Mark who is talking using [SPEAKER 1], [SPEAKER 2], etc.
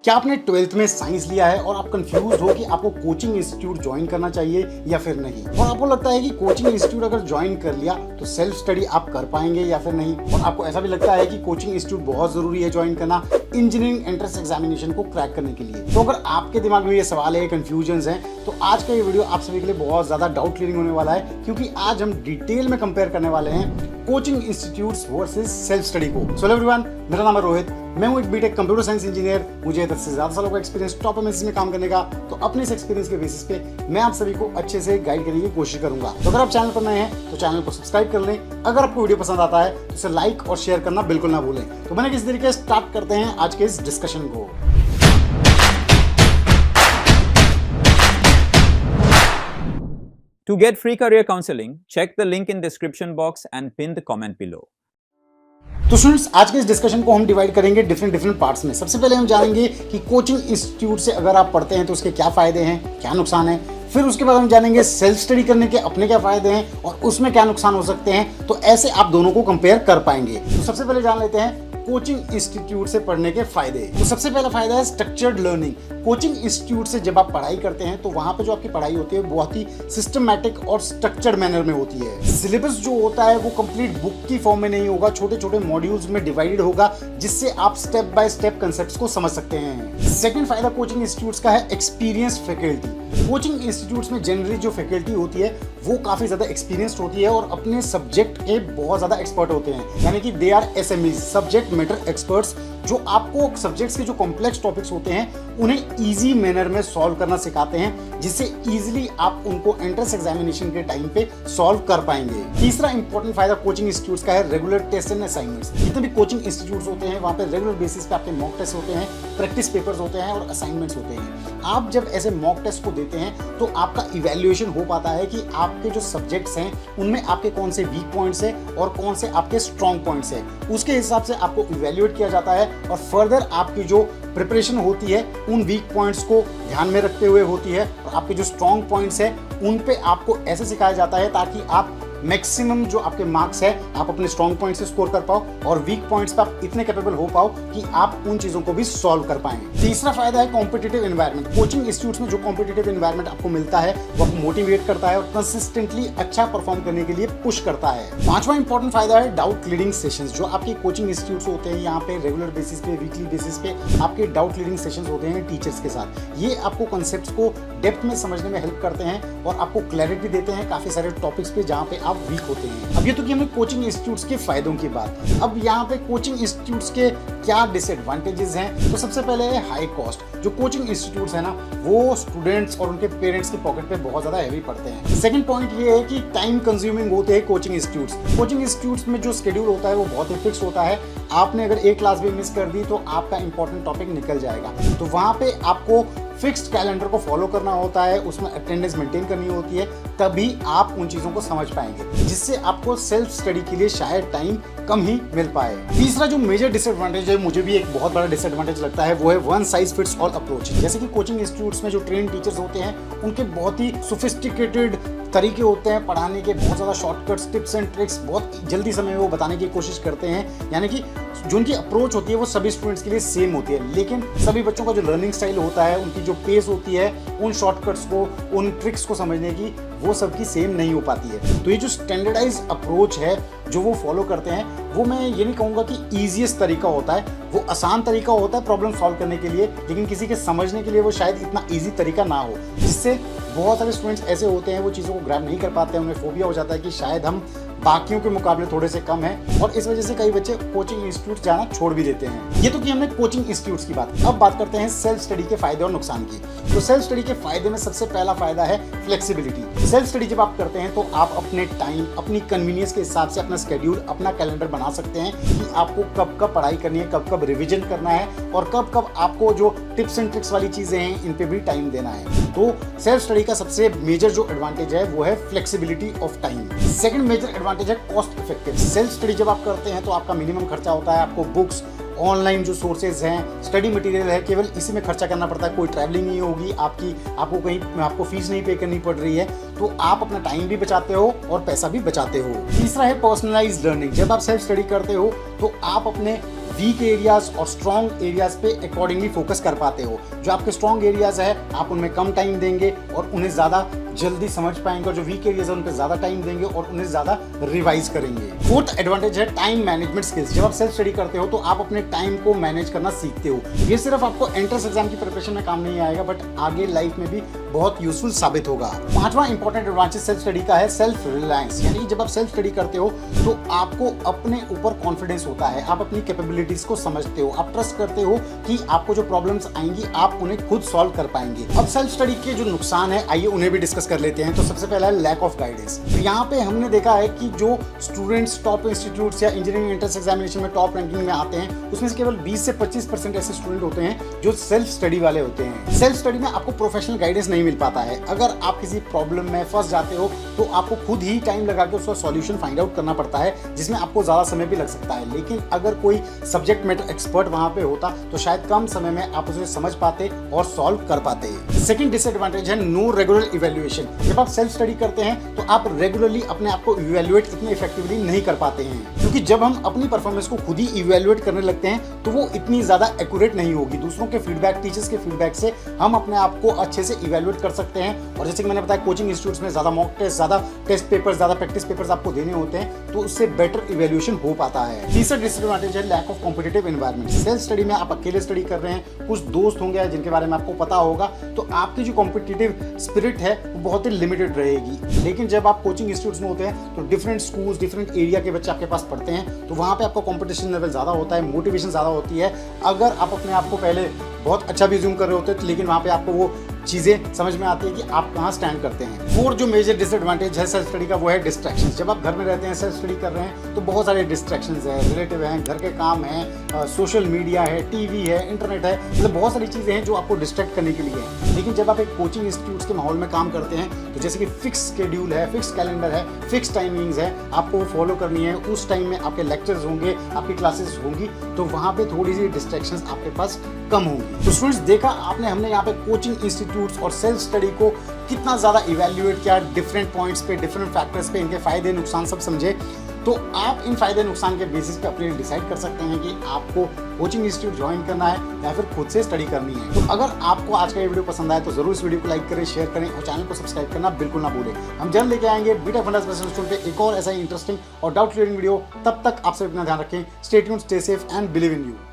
[SPEAKER 1] क्या आपने 12th में साइंस लिया है और आप कंफ्यूज हो कि आपको कोचिंग इंस्टीट्यूट ज्वाइन करना चाहिए या फिर नहीं, और आपको लगता है कि कोचिंग इंस्टीट्यूट अगर ज्वाइन कर लिया तो सेल्फ स्टडी आप कर पाएंगे या फिर नहीं, और आपको ऐसा भी लगता है कि कोचिंग इंस्टीट्यूट बहुत जरूरी है ज्वाइन करना इंजीनियरिंग एंट्रेंस एग्जामिनेशन को क्रैक करने के लिए। तो अगर आपके दिमाग में ये सवाल है, कंफ्यूजन है, तो आज का ये वीडियो आप सभी के लिए बहुत ज्यादा डाउट क्लियरिंग होने वाला है, क्योंकि आज हम डिटेल में कंपेयर करने वाले हैं coaching institutes versus self study को। सो एवरीवन, मेरा नाम है रोहित, मैं हूं एक बीटेक कंप्यूटर साइंस इंजीनियर। मुझे 10 से ज्यादा सालों का एक्सपीरियंस टॉप एमएनसी में काम करने का, तो अपने इस एक्सपीरियंस के बेसिस पे मैं आप सभी को अच्छे से गाइड करने की कोशिश करूंगा। तो अगर आप चैनल पर नए हैं तो चैनल को सब्सक्राइब कर लें। अगर आपको वीडियो पसंद आता है तो इसे लाइक और शेयर करना बिल्कुल ना भूलें। तो मैंने किस तरीके से स्टार्ट करते हैं आज के इस डिस्कशन को।
[SPEAKER 2] To get free career counseling, check the link in description box and pin the comment below.
[SPEAKER 1] तो स्टूडेंट्स, आज के इस डिस्कशन को हम डिवाइड करेंगे डिफरेंट पार्ट्स में। सबसे पहले हम जानेंगे कि कोचिंग इंस्टीट्यूट से अगर आप पढ़ते हैं तो उसके क्या फायदे हैं, क्या नुकसान है। फिर उसके बाद हम जानेंगे सेल्फ स्टडी करने के अपने क्या फायदे हैं और उसमें क्या नुकसान हो सकते हैं। तो ऐसे आप दोनों को कंपेयर कर पाएंगे। तो सबसे पहले जान लेते हैं कोचिंग इंस्टीट्यूट से पढ़ने के फायदे। तो सबसे पहला फायदा है स्ट्रक्चर्ड लर्निंग। कोचिंग इंस्टीट्यूट से जब आप पढ़ाई करते हैं तो वहां पे जो आपकी पढ़ाई होती है बहुत ही सिस्टमैटिक और स्ट्रक्चर्ड मैनर में होती है। सिलेबस जो होता है वो कंप्लीट बुक की फॉर्म में नहीं होगा, छोटे छोटे मॉड्यूल्स में डिवाइडेड होगा, जिससे आप स्टेप बाय स्टेप कंसेप्ट्स को समझ सकते हैं। सेकंड फायदा कोचिंग इंस्टीट्यूट्स का है एक्सपीरियंस फैकल्टी। कोचिंग इंस्टीट्यूट्स में जनरली जो फैकल्टी होती है वो काफी ज्यादा एक्सपीरियंस्ड होती है और अपने सब्जेक्ट के बहुत ज्यादा एक्सपर्ट होते हैं, यानी कि they are SMEs, subject matter experts, जो आपको सब्जेक्ट्स के जो कॉम्प्लेक्स टॉपिक्स होते हैं उन्हें इजी मैनर में सॉल्व करना सिखाते हैं, जिससे इजीली आप उनको एंट्रेंस एग्जामिनेशन के टाइम पे सॉल्व कर पाएंगे। तीसरा इंपॉर्टेंट फायदा कोचिंग इंस्टीट्यूट्स का है रेगुलर टेस्ट एंड असाइनमेंट्स। जितने भी कोचिंग इंस्टीट्यूट्स होते हैं वहां पे रेगुलर बेसिस पे आपके मॉक टेस्ट होते हैं, प्रैक्टिस पेपर्स होते हैं और असाइनमेंट्स होते हैं। आप जब ऐसे मॉक टेस्ट को देते हैं तो आपका इवैल्यूएशन हो पाता है कि आपके जो सब्जेक्ट्स हैं उनमें आपके कौन से वीक पॉइंट्स हैं और कौन से आपके स्ट्रॉन्ग पॉइंट्स हैं। उसके हिसाब से आपको इवैल्यूएट किया जाता है और फर्दर आपकी जो प्रिपरेशन होती है उन वीक पॉइंट्स को ध्यान में रखते हुए होती है, और आपके जो स्ट्रॉन्ग पॉइंट्स हैं उन पे आपको ऐसे सिखाया जाता है ताकि आप मैक्सिमम जो आपके मार्क्स है आप अपने स्ट्रॉन्ग पॉइंट से स्कोर कर पाओ और वीक पॉइंट्स पे आप इतने कैपेबल हो पाओ कि आप उन चीजों को भी सॉल्व कर पाएं। तीसरा फायदा है कॉम्पिटिटिव एनवायरनमेंट। कोचिंग इंस्टीट्यूट्स में जो कॉम्पिटिटिव एनवायरनमेंट आपको मिलता है वो आपको मोटिवेट करता है और कंसिस्टेंटली अच्छा परफॉर्म करने के लिए पुश करता है। पांचवा इंपॉर्टेंट फायदा है डाउट क्लियरिंग सेशंस। जो आपके कोचिंग इंस्टीट्यूट्स होते हैं यहाँ पे रेगुलर बेसिस पे, वीकली बेसिस पे आपके डाउट क्लियरिंग सेशंस होते हैं टीचर्स के साथ। ये आपको कॉन्सेप्ट्स को डेप्थ में समझने में हेल्प करते हैं और आपको क्लैरिटी देते हैं काफी सारे टॉपिक्स पे जहाँ पे आप वीक होते हैं। अब ये तो कि हमने कोचिंग इंस्टीट्यूट्स के फायदों की बात। अब यहाँ पे कोचिंग इंस्टीट्यूट्स के क्या डिसएडवांटेजेस हैं। तो सबसे पहले है हाई कॉस्ट। जो कोचिंग इंस्टीट्यूट्स है ना वो स्टूडेंट्स और उनके पेरेंट्स की पॉकेट पे बहुत ज्यादा हैवी पड़ते हैं। सेकंड पॉइंट ये है कि टाइम कंज्यूमिंग होते हैं कोचिंग इंस्टीट्यूट्स। कोचिंग इंस्टीट्यूट्स में जो शेड्यूल होता है वो बहुत ही फिक्स होता है। आपने अगर एक क्लास भी मिस कर दी तो आपका इंपॉर्टेंट टॉपिक निकल जाएगा। तो वहां पे आपको फिक्स्ड कैलेंडर को फॉलो करना होता है, उसमें अटेंडेंस मेंटेन करनी होती है, तभी आप उन चीजों को समझ पाएंगे, जिससे आपको सेल्फ स्टडी के लिए शायद टाइम कम ही मिल पाए। तीसरा जो मेजर डिसएडवांटेज है, मुझे भी एक बहुत बड़ा डिसएडवांटेज लगता है, वो है one size fits all approach. जैसे कि कोचिंग इंस्टीट्यूट्स में जो ट्रेन टीचर्स होते हैं उनके बहुत ही सोफिस्टिकेटेड तरीके होते हैं पढ़ाने के, बहुत ज़्यादा शॉर्टकट्स, टिप्स एंड ट्रिक्स बहुत जल्दी समय में वो बताने की कोशिश करते हैं, यानी कि जो उनकी अप्रोच होती है वो सभी स्टूडेंट्स के लिए सेम होती है। लेकिन सभी बच्चों का जो लर्निंग स्टाइल होता है, उनकी जो पेस होती है उन शॉर्टकट्स को, उन ट्रिक्स को समझने की, वो सबकी सेम नहीं हो पाती है। तो ये जो स्टैंडर्डाइज अप्रोच है जो वो फॉलो करते हैं, वो मैं ये नहीं कहूँगा कि ईजीएस्ट तरीका होता है, वो आसान तरीका होता है प्रॉब्लम सॉल्व करने के लिए, लेकिन किसी के समझने के लिए वो शायद इतना ईजी तरीका ना हो, जिससे बहुत सारे स्टूडेंट्स ऐसे होते हैं वो चीज़ों को ग्रैब नहीं कर पाते हैं। उन्हें फोबिया हो जाता है कि शायद हम बाकियों के मुकाबले थोड़े से कम हैं, और इस वजह से कई बच्चे कोचिंग इंस्टीट्यूट जाना छोड़ भी देते हैं। ये तो कि हमने कोचिंग इंस्टीट्यूट्स की बात। अब बात करते हैं सेल्फ स्टडी के फायदे और नुकसान की। तो सेल्फ स्टडी के फायदे में सबसे पहला फायदा है फ्लेक्सिबिलिटी। सेल्फ स्टडी जब आप करते हैं तो आप अपने टाइम, अपनी कन्वीनियंस के हिसाब से अपना शेड्यूल, अपना कैलेंडर बना सकते हैं कि आपको कब कब पढ़ाई करनी है, कब कब रिविजन करना है और कब कब आपको जो टिप्स एंड ट्रिक्स वाली चीजें हैं इन पे भी टाइम देना है। तो सेल्फ स्टडी का सबसे मेजर जो एडवांटेज है वो है flexibility of time. Second major advantage है कॉस्ट इफेक्टिव। सेल्फ स्टडी जब आप करते हैं तो आपका मिनिमम खर्चा होता है, आपको बुक्स, ऑनलाइन जो सोर्सेज हैं, स्टडी मटेरियल है, केवल इसी में खर्चा करना पड़ता है। कोई ट्रैवलिंग नहीं होगी आपको कहीं आपको फीस नहीं पे करनी पड़ रही है, तो आप अपना टाइम भी बचाते हो और पैसा भी बचाते हो। तीसरा है पर्सनलाइज्ड लर्निंग। जब आप सेल्फ स्टडी करते हो तो आप अपने वीक एरियाज और स्ट्रॉन्ग एरियाज पे अकॉर्डिंगली फोकस कर पाते हो। जो आपके स्ट्रॉन्ग एरियाज है आप उनमें कम टाइम देंगे और उन्हें ज़्यादा जल्दी समझ पाएंगे, और जो वीक एरियाज है उन पे ज़्यादा टाइम देंगे और उन्हें ज़्यादा रिवाइज करेंगे। फोर्थ एडवांटेज है टाइम मैनेजमेंट स्किल्स। जब आप सेल्फ स्टडी करते हो तो आप अपने टाइम को मैनेज करना सीखते हो। ये सिर्फ आपको एंट्रेंस एग्जाम की प्रिपरेशन में काम नहीं आएगा, बट आगे लाइफ में भी बहुत यूजफुल साबित होगा। पांचवा इंपॉर्टेंट एडवांटेज सेल्फ स्टडी का है सेल्फ रिलायंस, यानी कि जब आप सेल्फ स्टडी करते हो तो आपको अपने ऊपर कॉन्फिडेंस होता है, आप अपनी कैपेबिलिटीज को समझते हो, आप ट्रस्ट करते हो कि आपको जो प्रॉब्लम्स आएंगी आप उन्हें खुद सॉल्व कर पाएंगे। अब सेल्फ स्टडी के जो नुकसान है आइए उन्हें भी डिस्कस कर लेते हैं। तो सबसे पहला है लैक ऑफ गाइडेंस। तो यहाँ पे हमने देखा है कि जो स्टूडेंट्स टॉप इंस्टीट्यूट्स या इंजीनियरिंग एंट्रेंस एग्जामिनेशन में टॉप रैंकिंग में आते हैं उसमें से केवल 20 से 25% ऐसे स्टूडेंट होते हैं जो सेल्फ स्टडी वाले होते हैं। सेल्फ स्टडी में आपको प्रोफेशनल गाइडेंस नहीं मिल पाता है। अगर आप किसी प्रॉब्लम में फंस जाते हो तो आपको खुद ही टाइम लगा के उसका सॉल्यूशन फाइंड आउट करना पड़ता है, जिसमें आपको ज़्यादा समय भी लग सकता है। लेकिन अगर कोई सब्जेक्ट मैटर एक्सपर्ट वहाँ पे होता तो शायद कम समय में आप उसे समझ पाते और सॉल्व कर पाते। सेकंड डिसएडवांटेज है नो रेगुलर इवैल्यूएशन। जब आप सेल्फ स्टडी करते हैं तो आप रेगुलरली अपने आप को इवैल्यूएट इतने इफेक्टिवली नहीं कर पाते हैं, क्योंकि जब हम अपनी परफॉर्मेंस को खुद ही इवैल्यूएट करने लगते हैं तो वो इतनी ज़्यादा एक्यूरेट नहीं होगी। दूसरों के फीडबैक, टीचर्स के फीडबैक से हम अपने आप को अच्छे से इवैल्यूएट कर सकते हैं। और जैसे कि मैंने बताया कोचिंग इंस्टीट्यूट्स में ज़्यादा मॉक टेस्ट, ज़्यादा टेस्ट पेपर्स, ज़्यादा प्रैक्टिस पेपर्स आपको देने होते हैं, तो उससे बेटर इवैल्यूएशन हो पाता है। तीसरा डिसएडवांटेज है lack of competitive environment. Self study में आप अकेले स्टडी कर रहे हैं, कुछ दोस्त होंगे जिनके बारे में आपको पता होगा, तो आपकी जो कॉम्पिटिटिव स्पिरिट है वो बहुत ही लिमिटेड रहेगी। लेकिन जब आप कोचिंग इंस्टीट्यूट्स में होते हैं तो डिफरेंट स्कूल्स, डिफरेंट एरिया के बच्चे आपके पास पढ़ते हैं, तो वहाँ पे आपका कॉम्पिटिशन लेवल ज़्यादा होता है, मोटिवेशन ज़्यादा होती है। अगर आप अपने आप को पहले बहुत अच्छा भी ज़ूम कर रहे होते हैं लेकिन वहाँ पे आपको वो चीज़ें समझ में आती है कि आप कहाँ स्टैंड करते हैं। फोर्थ जो मेजर डिसएडवांटेज है सेल्फ स्टडी का वो है डिस्ट्रैक्शंस। जब आप घर में रहते हैं, सेल्फ स्टडी कर रहे हैं, तो बहुत सारे डिस्ट्रैक्शंस हैं, रिलेटिव हैं, घर के काम हैं, सोशल मीडिया है, टीवी है, इंटरनेट है, मतलब बहुत सारी चीज़ें हैं जो आपको डिस्ट्रैक्ट करने के लिए हैं। लेकिन जब आप एक कोचिंग इंस्टीट्यूट्स के माहौल में काम करते हैं तो जैसे कि फिक्स शेड्यूल है, फिक्स कैलेंडर है, फिक्स टाइमिंग्स है, आपको फॉलो करनी है, उस टाइम में आपके लेक्चर्स होंगे, आपकी क्लासेस होंगी, तो वहाँ पे थोड़ी सी डिस्ट्रैक्शंस आपके पास कम होंगी। तो स्टूडेंट्स देखा आपने, हमने यहाँ पे कोचिंग इंस्टीट्यूट्स और सेल्फ स्टडी को कितना ज़्यादा इवैल्यूएट किया, डिफरेंट पॉइंट्स पे, डिफरेंट फैक्टर्स पे, इनके फ़ायदे नुकसान सब समझे। तो आप इन फ़ायदे नुकसान के बेसिस पे अपने डिसाइड कर सकते हैं कि आपको कोचिंग इंस्टीट्यूट ज्वाइन करना है या फिर खुद से स्टडी करनी है। तो अगर आपको आज का ये वीडियो पसंद आए तो ज़रूर इस वीडियो को लाइक करें, शेयर करें और चैनल को सब्सक्राइब करना बिल्कुल ना भूलें। हम जल्द लेके आएंगे बीटा फंडामेंटल स्टूडेंट पे एक और ऐसा ही इंटरेस्टिंग और डाउट क्लियरिंग वीडियो। तब तक आप सब अपना ध्यान रखें। Stay tuned, stay safe and believe in you.